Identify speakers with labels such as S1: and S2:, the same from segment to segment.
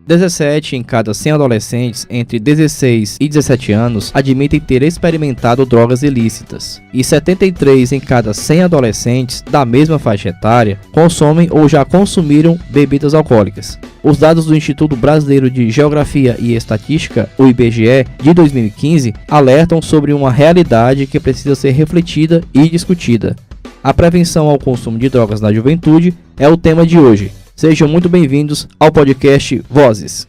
S1: 17 em cada 100 adolescentes entre 16 e 17 anos admitem ter experimentado drogas ilícitas, e 73 em cada 100 adolescentes da mesma faixa etária consomem ou já consumiram bebidas alcoólicas. Os dados do Instituto Brasileiro de Geografia e Estatística, o IBGE, de 2015, alertam sobre uma realidade que precisa ser refletida e discutida. A prevenção ao consumo de drogas na juventude é o tema de hoje. Sejam muito bem-vindos ao podcast Vozes.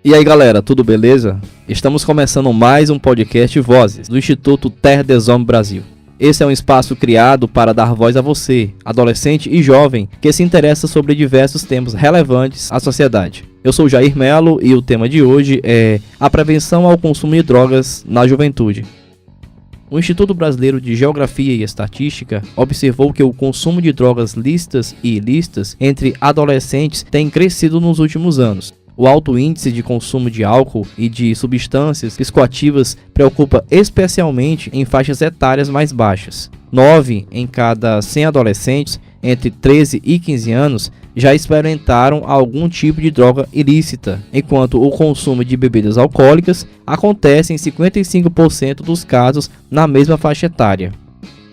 S1: E aí galera, tudo beleza? Estamos começando mais um podcast Vozes do Instituto Terre des Hommes Brasil. Esse é um espaço criado para dar voz a você, adolescente e jovem, que se interessa sobre diversos temas relevantes à sociedade. Eu sou Jair Melo e o tema de hoje é a prevenção ao consumo de drogas na juventude. O Instituto Brasileiro de Geografia e Estatística observou que o consumo de drogas lícitas e ilícitas entre adolescentes tem crescido nos últimos anos. O alto índice de consumo de álcool e de substâncias psicoativas preocupa especialmente em faixas etárias mais baixas. 9 em cada 100 adolescentes entre 13 e 15 anos já experimentaram algum tipo de droga ilícita, enquanto o consumo de bebidas alcoólicas acontece em 55% dos casos na mesma faixa etária.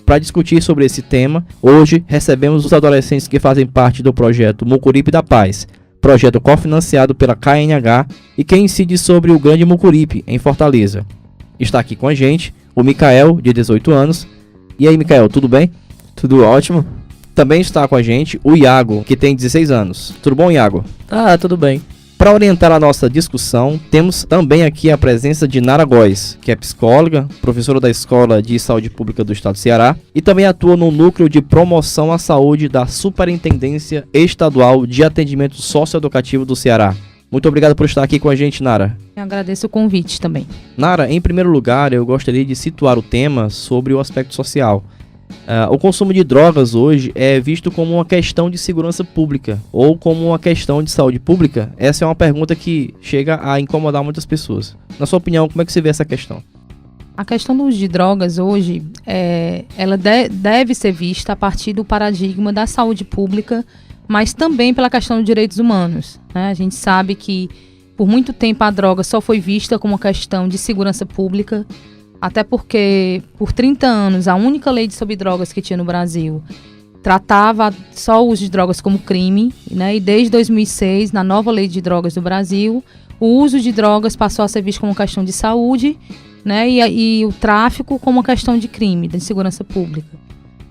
S1: Para discutir sobre esse tema, hoje recebemos os adolescentes que fazem parte do projeto Mucuripe da Paz, projeto cofinanciado pela KNH e que incide sobre o Grande Mucuripe, em Fortaleza. Está aqui com a gente o Mikael, de 18 anos. E aí, Mikael, tudo bem?
S2: Tudo ótimo.
S1: Também está com a gente o Iago, que tem 16 anos. Tudo bom, Iago?
S2: Tudo bem. Para
S1: orientar a nossa discussão, temos também aqui a presença de Nara Góes, que é psicóloga, professora da Escola de Saúde Pública do Estado do Ceará e também atua no Núcleo de Promoção à Saúde da Superintendência Estadual de Atendimento Socioeducativo do Ceará. Muito obrigado por estar aqui com a gente, Nara.
S3: Eu agradeço o convite também.
S1: Nara, em primeiro lugar, eu gostaria de situar o tema sobre o aspecto social. O consumo de drogas hoje é visto como uma questão de segurança pública ou como uma questão de saúde pública? Essa é uma pergunta que chega a incomodar muitas pessoas. Na sua opinião, como é que você vê essa questão?
S3: A questão do uso de drogas hoje, ela deve ser vista a partir do paradigma da saúde pública, mas também pela questão dos direitos humanos, né? A gente sabe que por muito tempo a droga só foi vista como uma questão de segurança pública, até porque, por 30 anos, a única lei sobre drogas que tinha no Brasil tratava só o uso de drogas como crime, né? E desde 2006, na nova lei de drogas do Brasil, o uso de drogas passou a ser visto como uma questão de saúde, né? E o tráfico como uma questão de crime, de segurança pública.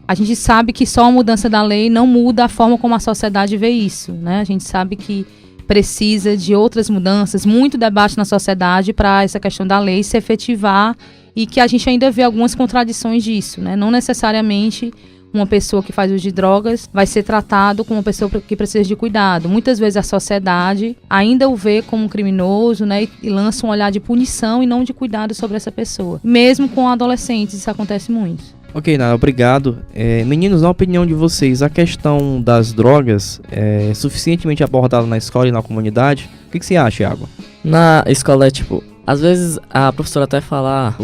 S3: A gente sabe que só a mudança da lei não muda a forma como a sociedade vê isso, né? A gente sabe que precisa de outras mudanças, muito debate na sociedade para essa questão da lei se efetivar e que a gente ainda vê algumas contradições disso, né? Não necessariamente uma pessoa que faz uso de drogas vai ser tratado como uma pessoa que precisa de cuidado. Muitas vezes a sociedade ainda o vê como um criminoso, né? E lança um olhar de punição e não de cuidado sobre essa pessoa. Mesmo com adolescentes, isso acontece muito.
S1: Ok, Nara, obrigado. Meninos, na opinião de vocês, a questão das drogas é suficientemente abordada na escola e na comunidade? O que você acha, Iago?
S2: Na escola às vezes a professora até fala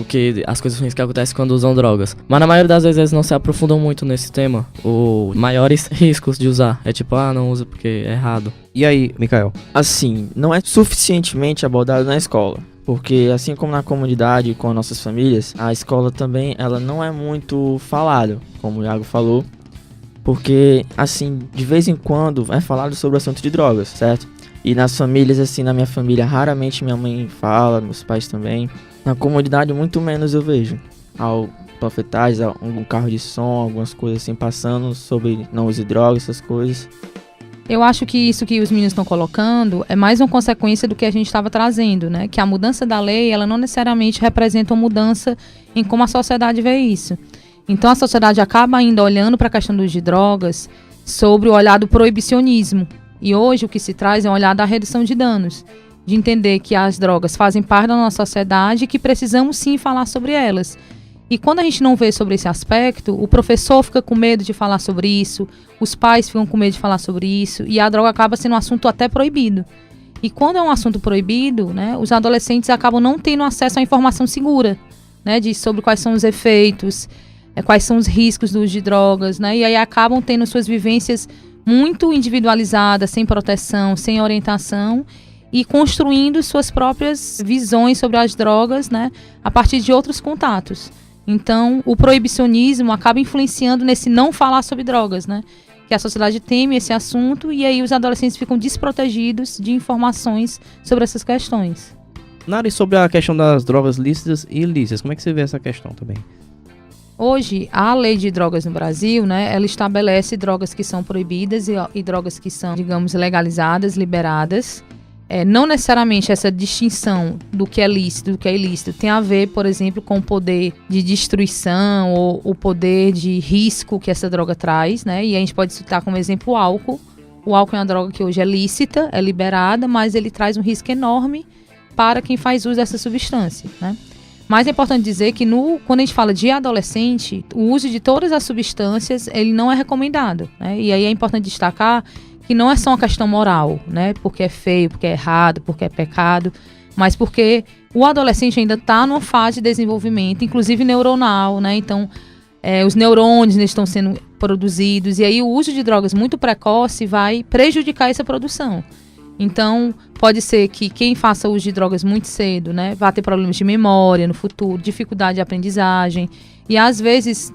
S2: as coisas ruins que acontecem quando usam drogas. Mas na maioria das vezes eles não se aprofundam muito nesse tema. Os maiores riscos de usar não usa porque é errado.
S1: E aí, Mikael?
S4: Assim, não é suficientemente abordado na escola. Porque assim como na comunidade e com as nossas famílias, a escola também ela não é muito falada, como o Iago falou. Porque, assim, de vez em quando é falado sobre o assunto de drogas, certo? E nas famílias, assim, na minha família, raramente minha mãe fala, meus pais também. Na comunidade, muito menos eu vejo. Ao profetais, algum carro de som, algumas coisas assim, passando sobre não use drogas, essas coisas.
S3: Eu acho que isso que os meninos estão colocando é mais uma consequência do que a gente estava trazendo, né? Que a mudança da lei, ela não necessariamente representa uma mudança em como a sociedade vê isso. Então a sociedade acaba ainda olhando para a questão dos de drogas sobre o olhar do proibicionismo. E hoje o que se traz é um olhar da redução de danos, de entender que as drogas fazem parte da nossa sociedade e que precisamos sim falar sobre elas. E quando a gente não vê sobre esse aspecto, o professor fica com medo de falar sobre isso, os pais ficam com medo de falar sobre isso, e a droga acaba sendo um assunto até proibido. E quando é um assunto proibido, né, os adolescentes acabam não tendo acesso à informação segura, né, sobre quais são os efeitos, quais são os riscos do uso de drogas, né, e aí acabam tendo suas vivências muito individualizadas, sem proteção, sem orientação, e construindo suas próprias visões sobre as drogas, né, a partir de outros contatos. Então, o proibicionismo acaba influenciando nesse não falar sobre drogas, né? Que a sociedade teme esse assunto e aí os adolescentes ficam desprotegidos de informações sobre essas questões.
S1: Nari, sobre a questão das drogas lícitas e ilícitas, como é que você vê essa questão também?
S3: Hoje, a lei de drogas no Brasil, né, ela estabelece drogas que são proibidas e drogas que são, digamos, legalizadas, liberadas. Não necessariamente essa distinção do que é lícito e do que é ilícito tem a ver, por exemplo, com o poder de destruição ou o poder de risco que essa droga traz, né? E a gente pode citar como exemplo o álcool. O álcool é uma droga que hoje é lícita, é liberada, mas ele traz um risco enorme para quem faz uso dessa substância, né? Mas é importante dizer que quando a gente fala de adolescente, o uso de todas as substâncias ele não é recomendado, né? E aí é importante destacar que não é só uma questão moral, né? Porque é feio, porque é errado, porque é pecado, mas porque o adolescente ainda está numa fase de desenvolvimento, inclusive neuronal, né? Então, os neurônios estão sendo produzidos e aí o uso de drogas muito precoce vai prejudicar essa produção. Então, pode ser que quem faça uso de drogas muito cedo, né, vá ter problemas de memória no futuro, dificuldade de aprendizagem e às vezes,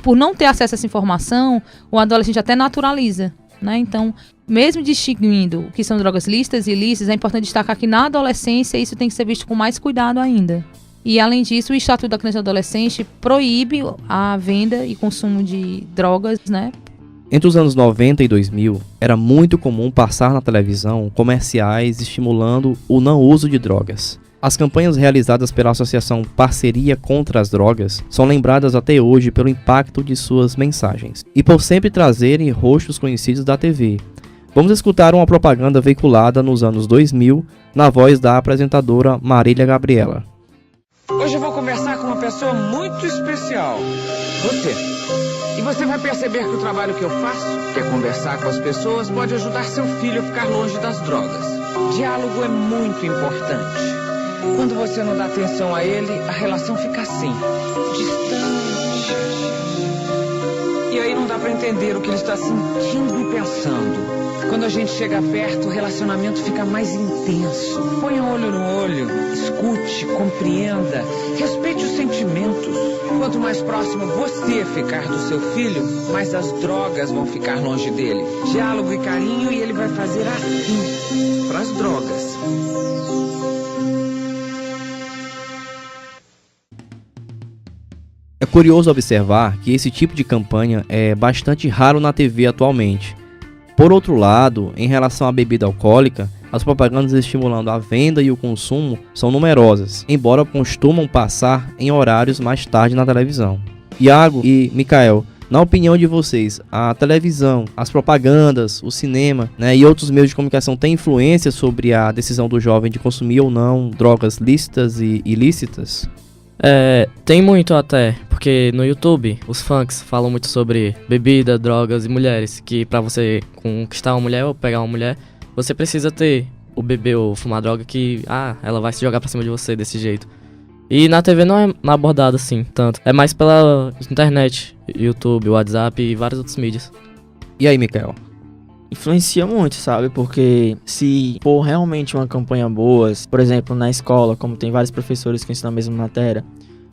S3: por não ter acesso a essa informação, o adolescente até naturaliza. Né? Então, mesmo distinguindo o que são drogas lícitas e ilícitas, é importante destacar que na adolescência isso tem que ser visto com mais cuidado ainda. E, além disso, o Estatuto da Criança e do Adolescente proíbe a venda e consumo de drogas, né?
S1: Entre os anos 90 e 2000, era muito comum passar na televisão comerciais estimulando o não uso de drogas. As campanhas realizadas pela Associação Parceria contra as Drogas são lembradas até hoje pelo impacto de suas mensagens e por sempre trazerem rostos conhecidos da TV. Vamos escutar uma propaganda veiculada nos anos 2000 na voz da apresentadora Marília Gabriela.
S5: Hoje eu vou conversar com uma pessoa muito especial, você. E você vai perceber que o trabalho que eu faço, que é conversar com as pessoas, pode ajudar seu filho a ficar longe das drogas. Diálogo é muito importante. Quando você não dá atenção a ele, a relação fica assim, distante. E aí não dá pra entender o que ele está sentindo e pensando. Quando a gente chega perto, o relacionamento fica mais intenso. Ponha olho no olho, escute, compreenda, respeite os sentimentos. Quanto mais próximo você ficar do seu filho, mais as drogas vão ficar longe dele. Diálogo e carinho e ele vai fazer assim, pras drogas.
S1: É curioso observar que esse tipo de campanha é bastante raro na TV atualmente. Por outro lado, em relação à bebida alcoólica, as propagandas estimulando a venda e o consumo são numerosas, embora costumam passar em horários mais tarde na televisão. Iago e Mikael, na opinião de vocês, a televisão, as propagandas, o cinema, né, e outros meios de comunicação têm influência sobre a decisão do jovem de consumir ou não drogas lícitas e ilícitas?
S2: Tem muito até, porque no YouTube os funks falam muito sobre bebida, drogas e mulheres, que pra você conquistar uma mulher ou pegar uma mulher, você precisa ter ou beber ou fumar droga que, ela vai se jogar pra cima de você desse jeito. E na TV não é abordado assim, tanto. É mais pela internet, YouTube, WhatsApp e várias outras mídias.
S1: E aí, Mikael?
S4: Influencia muito, sabe? Porque se for realmente uma campanha boa, por exemplo, na escola, como tem vários professores que ensinam a mesma matéria,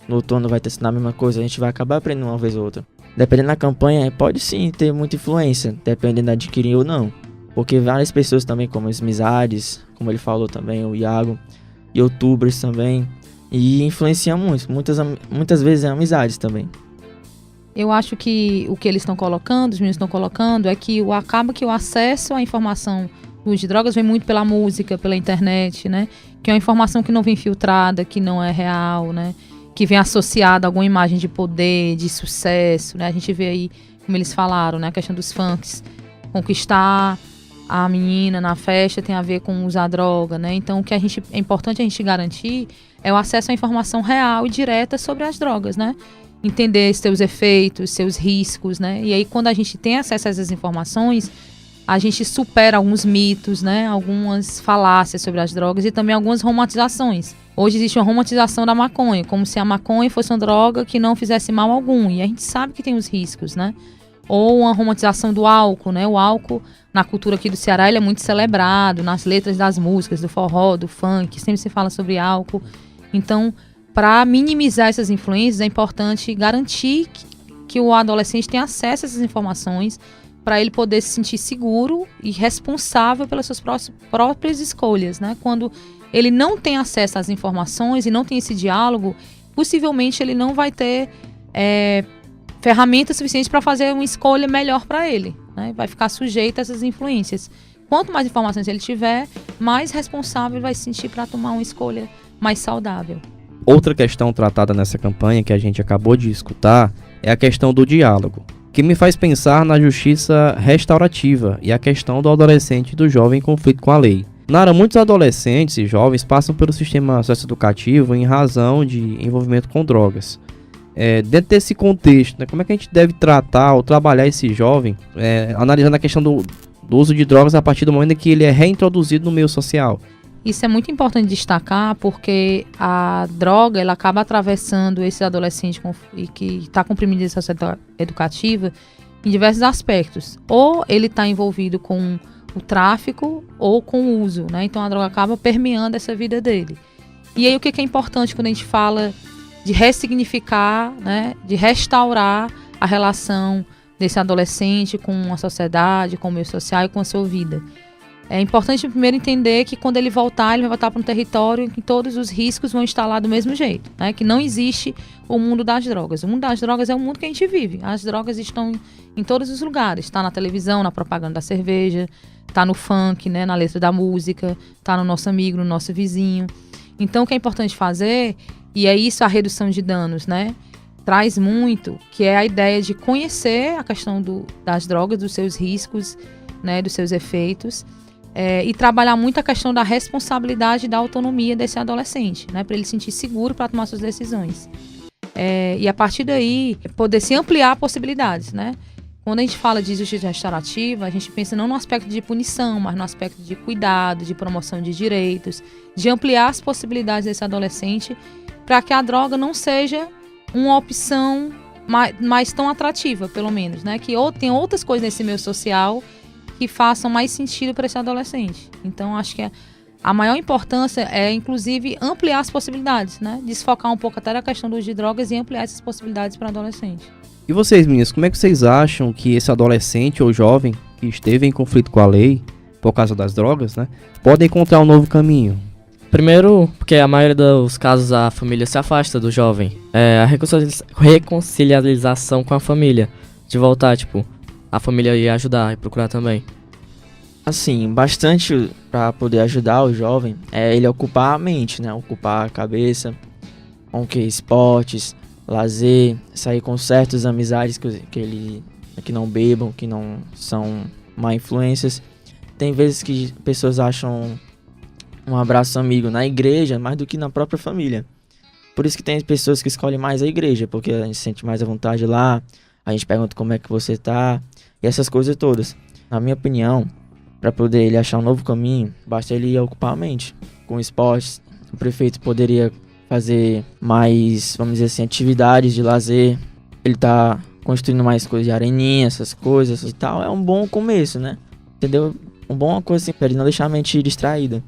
S4: no outono vai ter ensinar a mesma coisa, a gente vai acabar aprendendo uma vez ou outra. Dependendo da campanha, pode sim ter muita influência, dependendo de adquirir ou não. Porque várias pessoas também, como as amizades, como ele falou também, o Iago, youtubers também, e influenciam muito, muitas vezes é amizades também.
S3: Eu acho que o que eles estão colocando, os meninos estão colocando, é que acaba que o acesso à informação do uso de drogas vem muito pela música, pela internet, né? Que é uma informação que não vem filtrada, que não é real, né? Que vem associada a alguma imagem de poder, de sucesso, né? A gente vê aí, como eles falaram, né? A questão dos funks, conquistar a menina na festa tem a ver com usar droga, né? Então o que é importante a gente garantir é o acesso à informação real e direta sobre as drogas, né? Entender seus efeitos, seus riscos, né? E aí quando a gente tem acesso a essas informações, a gente supera alguns mitos, né? Algumas falácias sobre as drogas e também algumas romantizações. Hoje existe uma romantização da maconha, como se a maconha fosse uma droga que não fizesse mal algum. E a gente sabe que tem os riscos, né? Ou uma romantização do álcool, né? O álcool, na cultura aqui do Ceará, ele é muito celebrado, nas letras das músicas, do forró, do funk, sempre se fala sobre álcool. Então, para minimizar essas influências, é importante garantir que o adolescente tenha acesso a essas informações para ele poder se sentir seguro e responsável pelas suas próprias escolhas, né? Quando ele não tem acesso às informações e não tem esse diálogo, possivelmente ele não vai ter ferramentas suficientes para fazer uma escolha melhor para ele, né? Vai ficar sujeito a essas influências. Quanto mais informações ele tiver, mais responsável ele vai se sentir para tomar uma escolha mais saudável.
S1: Outra questão tratada nessa campanha que a gente acabou de escutar é a questão do diálogo, que me faz pensar na justiça restaurativa e a questão do adolescente e do jovem em conflito com a lei. Nara, muitos adolescentes e jovens passam pelo sistema socioeducativo em razão de envolvimento com drogas. Dentro desse contexto, né, como é que a gente deve tratar ou trabalhar esse jovem, analisando a questão do uso de drogas a partir do momento em que ele é reintroduzido no meio social?
S3: Isso é muito importante destacar porque a droga ela acaba atravessando esse adolescente que está com primidez socioeducativa em diversos aspectos. Ou ele está envolvido com o tráfico ou com o uso, né? Então a droga acaba permeando essa vida dele. E aí o que é importante quando a gente fala de ressignificar, né? De restaurar a relação desse adolescente com a sociedade, com o meio social e com a sua vida? É importante primeiro entender que quando ele vai voltar para um território em que todos os riscos vão estar lá do mesmo jeito, né? Que não existe o mundo das drogas. O mundo das drogas é o mundo que a gente vive. As drogas estão em todos os lugares. Está na televisão, na propaganda da cerveja, está no funk, né? Na letra da música, está no nosso amigo, no nosso vizinho. Então o que é importante fazer, e é isso a redução de danos, né? Traz muito, que é a ideia de conhecer a questão das drogas, dos seus riscos, né? Dos seus efeitos. E trabalhar muito a questão da responsabilidade e da autonomia desse adolescente, né, para ele se sentir seguro para tomar suas decisões. E a partir daí, poder se ampliar possibilidades, né? Quando a gente fala de justiça restaurativa, a gente pensa não no aspecto de punição, mas no aspecto de cuidado, de promoção de direitos, de ampliar as possibilidades desse adolescente para que a droga não seja uma opção mais tão atrativa, pelo menos, né? Que tem outras coisas nesse meio social que façam mais sentido para esse adolescente. Então, acho que a maior importância é, inclusive, ampliar as possibilidades, né? Desfocar um pouco até da questão do uso de drogas e ampliar essas possibilidades para o adolescente.
S1: E vocês, meninas, como é que vocês acham que esse adolescente ou jovem que esteve em conflito com a lei, por causa das drogas, né, pode encontrar um novo caminho?
S2: Primeiro, porque a maioria dos casos a família se afasta do jovem. A reconciliação com a família. De voltar, a família ia ajudar e procurar também.
S4: Assim, bastante para poder ajudar o jovem é ele ocupar a mente, né? Ocupar a cabeça com o que? Esportes, lazer, sair com certas amizades que não bebam, que não são má influências. Tem vezes que pessoas acham um abraço amigo na igreja mais do que na própria família. Por isso que tem pessoas que escolhem mais a igreja, porque a gente se sente mais à vontade lá, a gente pergunta como é que você tá, e essas coisas todas. Na minha opinião, para poder ele achar um novo caminho, basta ele ocupar a mente com esportes. O prefeito poderia fazer mais, vamos dizer assim, atividades de lazer. Ele tá construindo mais coisas de areninha, essas coisas e tal. É um bom começo, né? Entendeu? Uma boa coisa assim, para ele não deixar a mente distraída.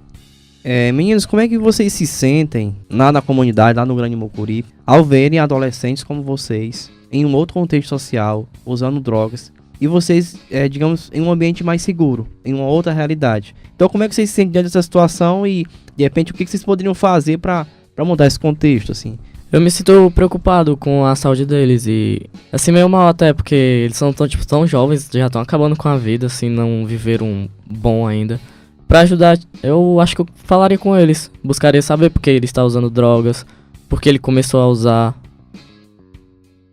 S1: Meninos, como é que vocês se sentem lá na comunidade, lá no Grande Mucuri, ao verem adolescentes como vocês, em um outro contexto social, usando drogas, e vocês, digamos, em um ambiente mais seguro, em uma outra realidade? Então, como é que vocês se sentem diante dessa situação e, de repente, o que vocês poderiam fazer para mudar esse contexto, assim?
S2: Eu me sinto preocupado com a saúde deles e, assim, meio mal até, porque eles são tão jovens, já estão acabando com a vida, assim, não viveram bom ainda. Pra ajudar, eu acho que eu falaria com eles, buscaria saber por que ele está usando drogas, por que ele começou a usar.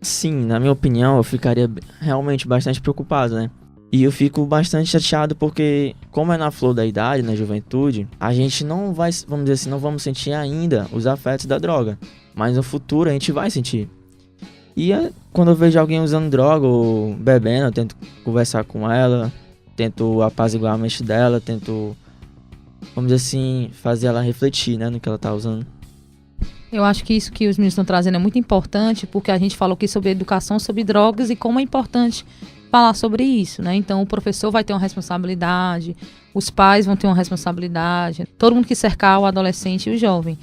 S4: Sim, na minha opinião, eu ficaria realmente bastante preocupado, né? E eu fico bastante chateado porque, como é na flor da idade, na juventude, a gente não vai, vamos dizer assim, não vamos sentir ainda os afetos da droga. Mas no futuro a gente vai sentir. E quando eu vejo alguém usando droga ou bebendo, eu tento conversar com ela, tento apaziguar a mente dela, tento, vamos dizer assim, fazer ela refletir, né, no que ela tá usando.
S3: Eu acho que isso que os meninos estão trazendo é muito importante, porque a gente falou aqui sobre educação, sobre drogas e como é importante falar sobre isso, né? Então o professor vai ter uma responsabilidade, os pais vão ter uma responsabilidade, todo mundo que cercar o adolescente e o jovem.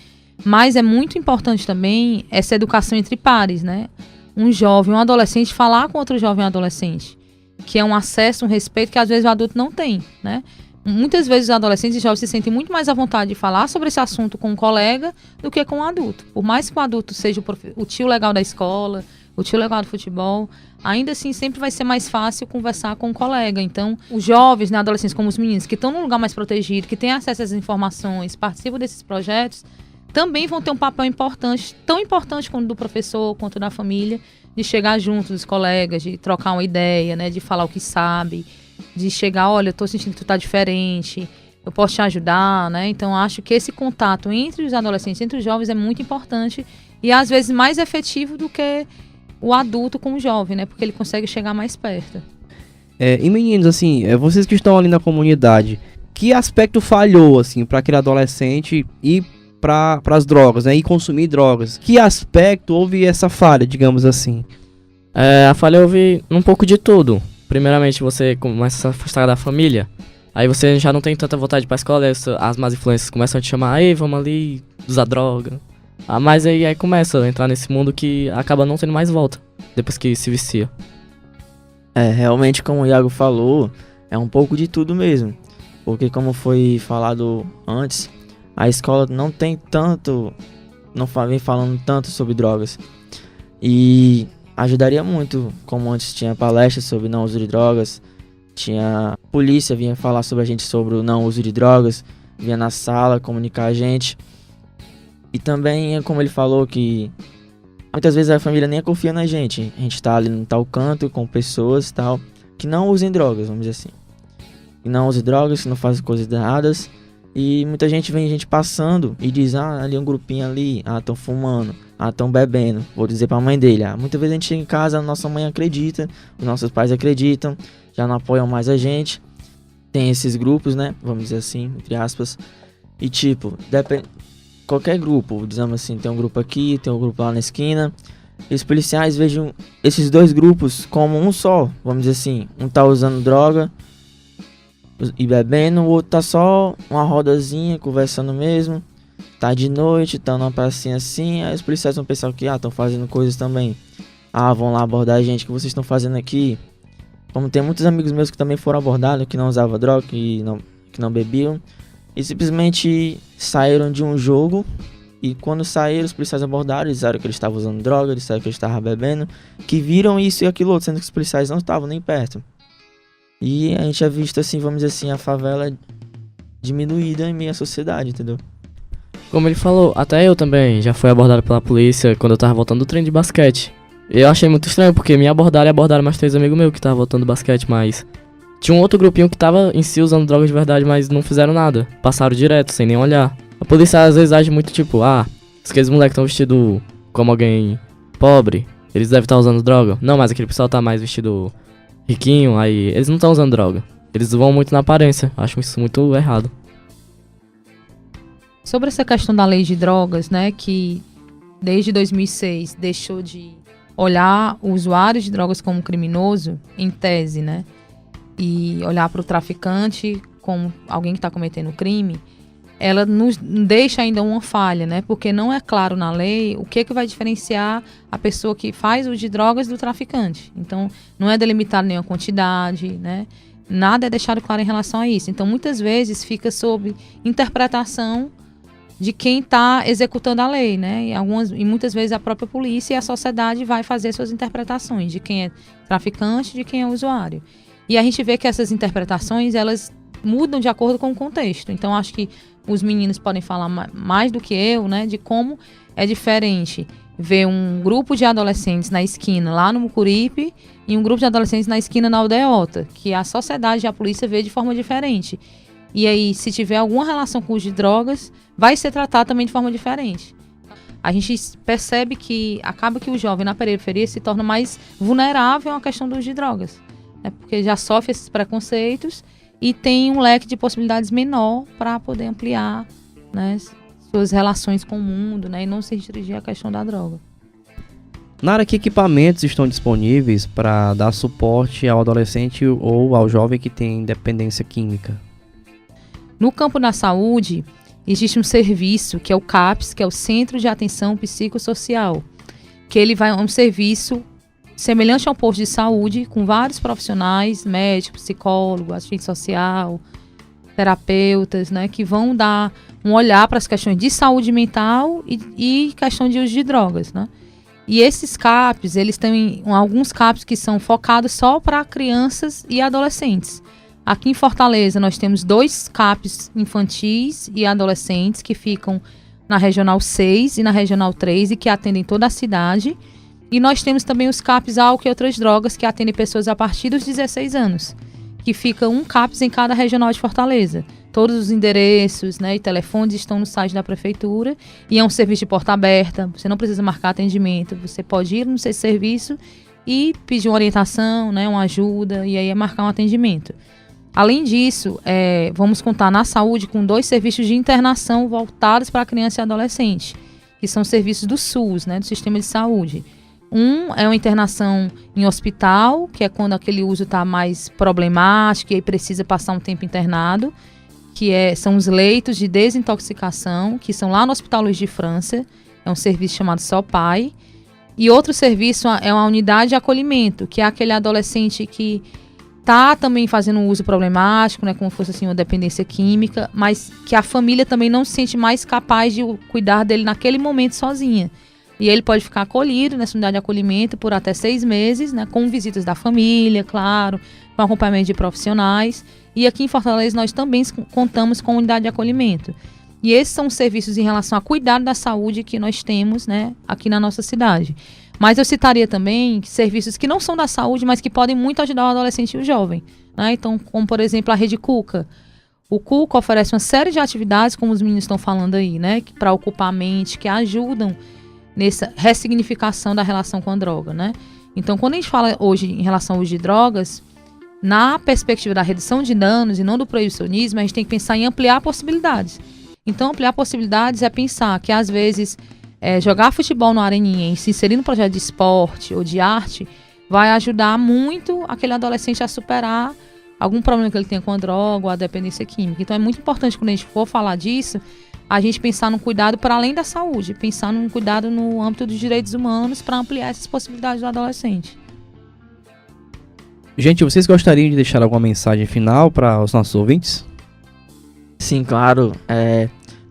S3: Mas é muito importante também essa educação entre pares, né? Um jovem, um adolescente falar com outro jovem adolescente, que é um acesso, um respeito que às vezes o adulto não tem, né? Muitas vezes os adolescentes e jovens se sentem muito mais à vontade de falar sobre esse assunto com um colega do que com um adulto. Por mais que o adulto seja o tio legal da escola, o tio legal do futebol, ainda assim sempre vai ser mais fácil conversar com um colega. Então, os jovens, né, adolescentes como os meninos, que estão num lugar mais protegido, que têm acesso às informações, participam desses projetos, também vão ter um papel importante, tão importante quanto do professor, quanto da família, de chegar junto dos colegas, de trocar uma ideia, né, de falar o que sabe, de chegar, olha, eu tô sentindo que tu tá diferente, eu posso te ajudar, né? Então, acho que esse contato entre os adolescentes, entre os jovens é muito importante e, às vezes, mais efetivo do que o adulto com o jovem, né? Porque ele consegue chegar mais perto.
S1: E meninos, assim, vocês que estão ali na comunidade, que aspecto falhou, assim, para aquele adolescente ir para as drogas, né? E consumir drogas? Que aspecto houve essa falha, digamos assim?
S2: A falha houve um pouco de tudo. Primeiramente, você começa a se afastar da família. Aí você já não tem tanta vontade pra escola, as más influências começam a te chamar, aí vamos ali usar droga. Mas aí começa a entrar nesse mundo que acaba não tendo mais volta, depois que se vicia.
S4: Realmente, como o Iago falou, é um pouco de tudo mesmo. Porque como foi falado antes, a escola não tem tanto, não vem falando tanto sobre drogas. E ajudaria muito, como antes tinha palestras sobre não uso de drogas, tinha polícia vinha falar sobre a gente sobre o não uso de drogas, vinha na sala comunicar a gente. E também, como ele falou, que muitas vezes a família nem confia na gente. A gente tá ali no tal canto com pessoas e tal, que não usem drogas, vamos dizer assim. Que não usem drogas, que não fazem coisas erradas. E muita gente vem gente passando e diz, ali um grupinho ali, tão fumando, tão bebendo. Vou dizer pra mãe dele, muitas vezes a gente chega em casa, a nossa mãe acredita, os nossos pais acreditam, já não apoiam mais a gente. Tem esses grupos, né, vamos dizer assim, entre aspas. E tipo, qualquer grupo, digamos assim, tem um grupo aqui, tem um grupo lá na esquina. E os policiais vejam esses dois grupos como um só, vamos dizer assim. Um tá usando droga e bebendo, o outro tá só uma rodazinha, conversando mesmo. Tá de noite, tá numa pracinha assim, aí os policiais vão pensar que, estão fazendo coisas também. Vão lá abordar a gente, o que vocês estão fazendo aqui? Como tem muitos amigos meus que também foram abordados, que não usavam droga, que não bebiam. E simplesmente saíram de um jogo, e quando saíram, os policiais abordaram, eles disseram que eles estavam usando droga, eles disseram que eles estavam bebendo, que viram isso e aquilo outro, sendo que os policiais não estavam nem perto. E a gente é visto assim, vamos dizer assim, a favela diminuída em meio à sociedade, entendeu?
S2: Como ele falou, até eu também já fui abordado pela polícia quando eu tava voltando do treino de basquete. Eu achei muito estranho, porque me abordaram mais 3 amigos meus que estavam voltando do basquete, mas tinha um outro grupinho que tava em si usando drogas de verdade, mas não fizeram nada. Passaram direto, sem nem olhar. A polícia às vezes age muito tipo, aqueles moleques estão vestidos como alguém pobre, eles devem estar usando droga. Não, mas aquele pessoal tá mais vestido riquinho, aí eles não estão usando droga. Eles vão muito na aparência, acho isso muito errado.
S3: Sobre essa questão da lei de drogas, né, que desde 2006 deixou de olhar o usuário de drogas como criminoso, em tese, né, e olhar para o traficante como alguém que está cometendo crime, ela nos deixa ainda uma falha, né, porque não é claro na lei o que vai diferenciar a pessoa que faz uso de drogas do traficante. Então, não é delimitada nenhuma quantidade, né, nada é deixado claro em relação a isso. Então, muitas vezes fica sob interpretação de quem está executando a lei, né? E muitas vezes a própria polícia e a sociedade vai fazer suas interpretações de quem é traficante, de quem é usuário. E a gente vê que essas interpretações, elas mudam de acordo com o contexto. Então, acho que os meninos podem falar mais do que eu, né? De como é diferente vê um grupo de adolescentes na esquina, lá no Mucuripe, e um grupo de adolescentes na esquina na Aldeota, que a sociedade e a polícia vê de forma diferente. E aí, se tiver alguma relação com o uso de drogas, vai ser tratado também de forma diferente. A gente percebe que acaba que o jovem na periferia se torna mais vulnerável à questão do uso de drogas, né? Porque já sofre esses preconceitos e tem um leque de possibilidades menor para poder ampliar, né, suas relações com o mundo, né, e não se restringir à questão da droga.
S1: Nara, que equipamentos estão disponíveis para dar suporte ao adolescente ou ao jovem que tem dependência química?
S3: No campo da saúde, existe um serviço que é o CAPS, que é o Centro de Atenção Psicossocial, que ele vai um serviço semelhante ao posto de saúde, com vários profissionais, médico, psicólogo, assistente social, terapeutas, né, que vão dar um olhar para as questões de saúde mental e questão de uso de drogas, né? E esses CAPs, eles têm alguns CAPs que são focados só para crianças e adolescentes. Aqui em Fortaleza nós temos 2 CAPs infantis e adolescentes que ficam na Regional 6 e na Regional 3 e que atendem toda a cidade. E nós temos também os CAPs álcool e outras drogas que atendem pessoas a partir dos 16 anos, que fica um CAPs em cada regional de Fortaleza. Todos os endereços, né, e telefones estão no site da prefeitura e é um serviço de porta aberta, você não precisa marcar atendimento, você pode ir no seu serviço e pedir uma orientação, né, uma ajuda e aí é marcar um atendimento. Além disso, vamos contar na saúde com 2 serviços de internação voltados para criança e adolescente, que são serviços do SUS, né, do Sistema de Saúde. Um é uma internação em hospital, que é quando aquele uso está mais problemático e aí precisa passar um tempo internado, que são os leitos de desintoxicação, que são lá no Hospital Luiz de França, é um serviço chamado SOPAI. E outro serviço é uma unidade de acolhimento, que é aquele adolescente que está também fazendo um uso problemático, né, como fosse assim uma dependência química, mas que a família também não se sente mais capaz de cuidar dele naquele momento sozinha. E ele pode ficar acolhido nessa unidade de acolhimento por até 6 meses, né, com visitas da família, claro, com acompanhamento de profissionais. E aqui em Fortaleza nós também contamos com unidade de acolhimento. E esses são os serviços em relação a cuidado da saúde que nós temos, né, aqui na nossa cidade. Mas eu citaria também serviços que não são da saúde, mas que podem muito ajudar o adolescente e o jovem, né? Então, como por exemplo a Rede Cuca. O Cuca oferece uma série de atividades, como os meninos estão falando aí, né, para ocupar a mente, que ajudam nessa ressignificação da relação com a droga, né? Então, quando a gente fala hoje em relação ao uso de drogas, na perspectiva da redução de danos e não do proibicionismo, a gente tem que pensar em ampliar possibilidades. Então, ampliar possibilidades é pensar que, às vezes, jogar futebol no Areninha e se inserir no projeto de esporte ou de arte vai ajudar muito aquele adolescente a superar algum problema que ele tenha com a droga ou a dependência química. Então, é muito importante, quando a gente for falar disso, a gente pensar num cuidado para além da saúde, pensar num cuidado no âmbito dos direitos humanos para ampliar essas possibilidades do adolescente.
S1: Gente, vocês gostariam de deixar alguma mensagem final para os nossos ouvintes?
S4: Sim, claro.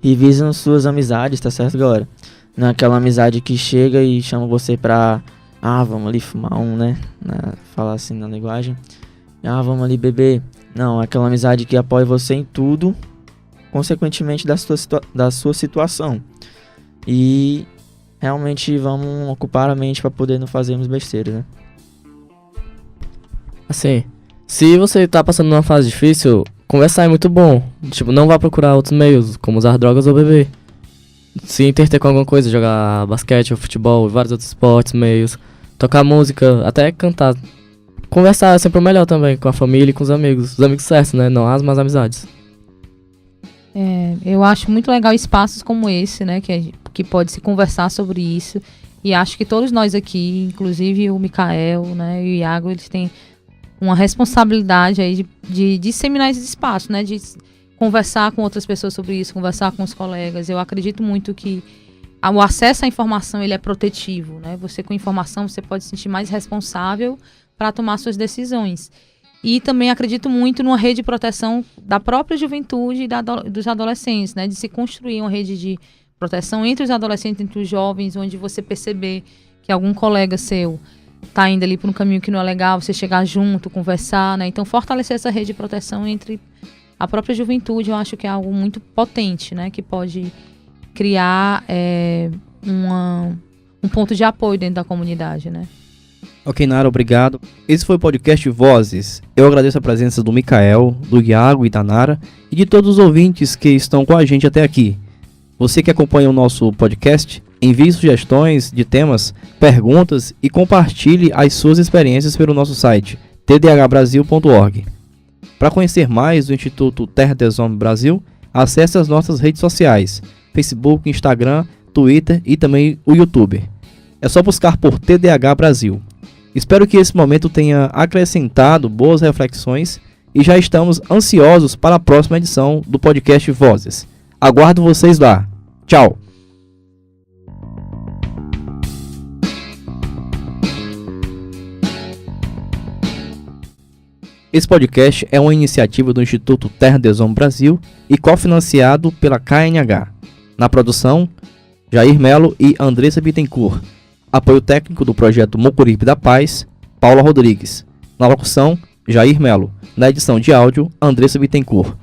S4: Revisam suas amizades, tá certo, galera? Não é aquela amizade que chega e chama você pra... vamos ali fumar né? Falar assim na linguagem. Vamos ali beber. Não, é aquela amizade que apoia você em tudo, consequentemente da sua situação. E realmente vamos ocupar a mente para poder não fazermos besteira, né?
S2: Assim, se você tá passando numa fase difícil, conversar é muito bom. Tipo, não vá procurar outros meios, como usar drogas ou beber. Se entreter com alguma coisa, jogar basquete ou futebol, vários outros esportes, meios, tocar música, até cantar. Conversar é sempre o melhor também, com a família e com os amigos certos, né? Não as más amizades.
S3: Eu acho muito legal espaços como esse, né? Que pode se conversar sobre isso. E acho que todos nós aqui, inclusive o Mikael, né, e o Iago, eles têm uma responsabilidade aí de disseminar esses espaços, né? De conversar com outras pessoas sobre isso, conversar com os colegas. Eu acredito muito que o acesso à informação, ele é protetivo, né? Você com informação, você pode se sentir mais responsável para tomar suas decisões. E também acredito muito numa rede de proteção da própria juventude e dos adolescentes, né? De se construir uma rede de proteção entre os adolescentes, entre os jovens, onde você perceber que algum colega seu está indo ali por um caminho que não é legal, você chegar junto, conversar, né? Então, fortalecer essa rede de proteção entre a própria juventude, eu acho que é algo muito potente, né? Que pode criar um ponto de apoio dentro da comunidade, né?
S1: Ok, Nara, obrigado. Esse foi o podcast Vozes. Eu agradeço a presença do Mikael, do Iago e da Nara e de todos os ouvintes que estão com a gente até aqui. Você que acompanha o nosso podcast, envie sugestões de temas, perguntas e compartilhe as suas experiências pelo nosso site tdhbrasil.org. Para conhecer mais do Instituto Terra des Hommes Brasil, acesse as nossas redes sociais, Facebook, Instagram, Twitter e também o YouTube. É só buscar por TDH Brasil. Espero que esse momento tenha acrescentado boas reflexões e já estamos ansiosos para a próxima edição do podcast Vozes. Aguardo vocês lá. Tchau! Esse podcast é uma iniciativa do Instituto Terra des Hommes Brasil e cofinanciado pela KNH. Na produção, Jair Melo e Andressa Bittencourt. Apoio técnico do projeto Mucuripe da Paz, Paula Rodrigues. Na locução, Jair Melo. Na edição de áudio, Andressa Bittencourt.